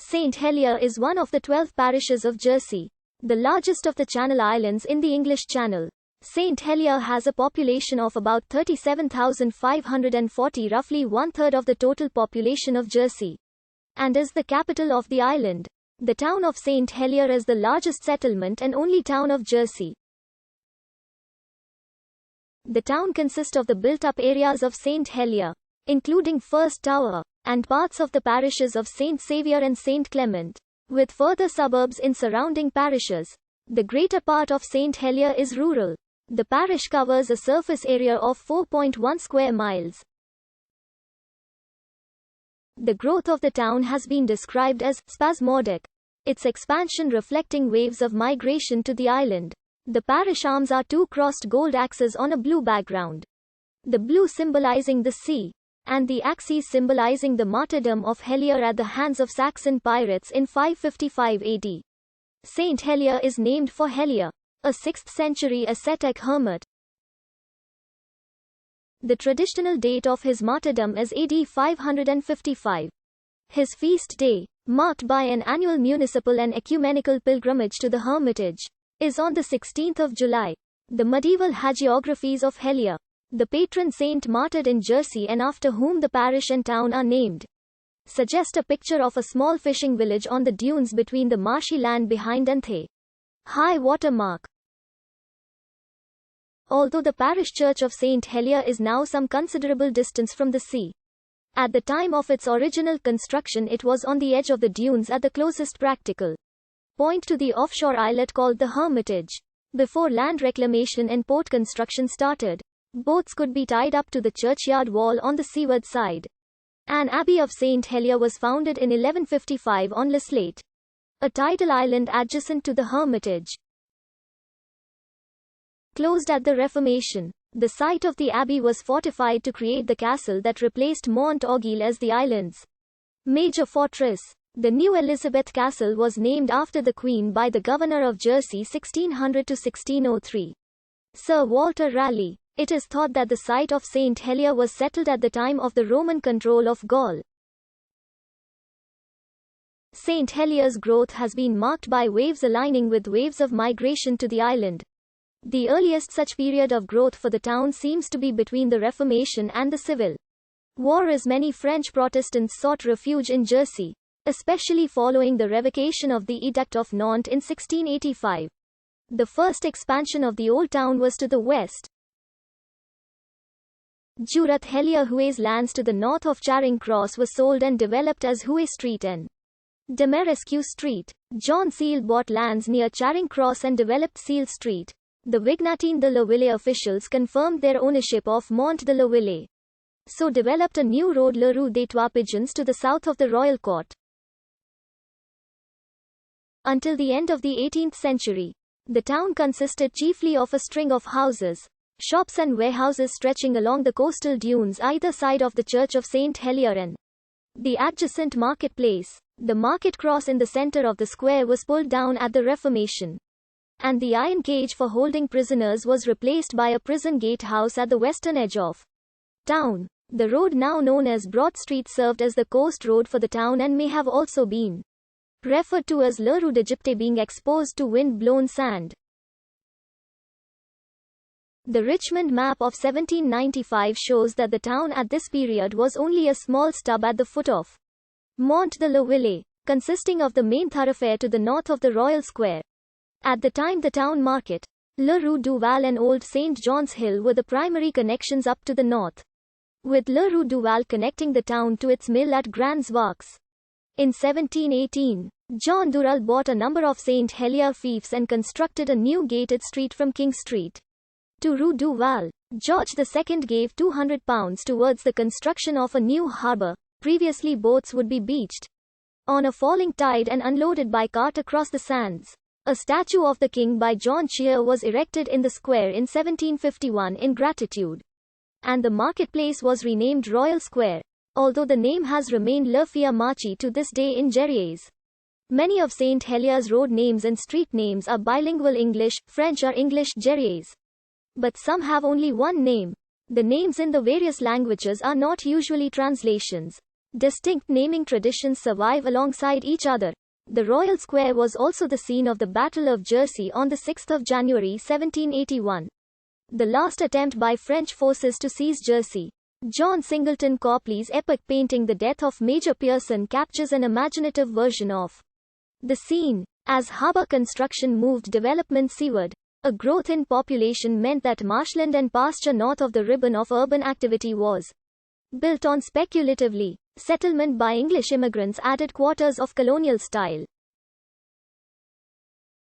St. Helier is one of the 12 parishes of Jersey, the largest of the Channel Islands in the English Channel. St. Helier has a population of about 37,540, roughly one-third of the total population of Jersey, and is the capital of the island. The town of St. Helier is the largest settlement and only town of Jersey. The town consists of the built-up areas of St. Helier, including First Tower, and parts of the parishes of St. Saviour and St. Clement, with further suburbs in surrounding parishes. The greater part of St. Helier is rural. The parish covers a surface area of 4.1 square miles. The growth of the town has been described as spasmodic, its expansion reflecting waves of migration to the island. The parish arms are two crossed gold axes on a blue background, the blue symbolizing the sea, and the axes symbolizing the martyrdom of Helier at the hands of Saxon pirates in 555 AD. Saint Helier is named for Helier, a 6th century ascetic hermit. The traditional date of his martyrdom is AD 555. His feast day, marked by an annual municipal and ecumenical pilgrimage to the hermitage, is on the 16th of July. The medieval hagiographies of Helier, the patron saint martyred in Jersey and after whom the parish and town are named, suggest a picture of a small fishing village on the dunes between the marshy land behind and the high water mark. Although the parish church of St. Helier is now some considerable distance from the sea, at the time of its original construction it was on the edge of the dunes at the closest practical point to the offshore islet called the Hermitage. Before land reclamation and port construction started, boats could be tied up to the churchyard wall on the seaward side. An abbey of St. Helier was founded in 1155 on Leslate, a tidal island adjacent to the Hermitage. Closed at the Reformation, the site of the abbey was fortified to create the castle that replaced Mont Orgueil as the island's major fortress. The new Elizabeth Castle was named after the Queen by the Governor of Jersey 1600 to 1603, Sir Walter Raleigh. It is thought that the site of St. Helier was settled at the time of the Roman control of Gaul. St. Helier's growth has been marked by waves aligning with waves of migration to the island. The earliest such period of growth for the town seems to be between the Reformation and the Civil War, as many French Protestants sought refuge in Jersey, especially following the revocation of the Edict of Nantes in 1685. The first expansion of the old town was to the west. Jureth Helier Huey's lands to the north of Charing Cross were sold and developed as Huey Street and Demeresque Street. John Seal bought lands near Charing Cross and developed Seal Street. The Vignatin de la Ville officials confirmed their ownership of Mont de la Ville, so developed a new road, Le Rue des Trois Pigeons, to the south of the Royal Court. Until the end of the 18th century, the town consisted chiefly of a string of houses, shops and warehouses stretching along the coastal dunes either side of the Church of St. Helier and the adjacent marketplace. The market cross in the center of the square was pulled down at the Reformation, and the iron cage for holding prisoners was replaced by a prison gatehouse at the western edge of town. The road now known as Broad Street served as the coast road for the town and may have also been referred to as Le Rue d'Egypte, being exposed to wind-blown sand. The Richmond map of 1795 shows that the town at this period was only a small stub at the foot of Mont de la Ville, consisting of the main thoroughfare to the north of the Royal Square. At the time, the town market, Le Rue du Val and Old St. John's Hill were the primary connections up to the north, with Le Rue du Val connecting the town to its mill at Grands Works. In 1718, John Durrell bought a number of St. Helier fiefs and constructed a new gated street from King Street to Rue du Val. George II gave £200 towards the construction of a new harbour. Previously, boats would be beached on a falling tide and unloaded by cart across the sands. A statue of the king by John Cheer was erected in the square in 1751 in gratitude, and the marketplace was renamed Royal Square, although the name has remained Le Fier Marchi to this day in Jerry's. Many of St. Helier's road names and street names are bilingual English, French or English Jerry's, but some have only one name. The names in the various languages are not usually translations. Distinct naming traditions survive alongside each other. The Royal Square was also the scene of the Battle of Jersey on 6 January 1781. The last attempt by French forces to seize Jersey. John Singleton Copley's epic painting The Death of Major Pearson captures an imaginative version of the scene. As harbour construction moved development seaward, a growth in population meant that marshland and pasture north of the ribbon of urban activity was built on speculatively. Settlement by English immigrants added quarters of colonial style.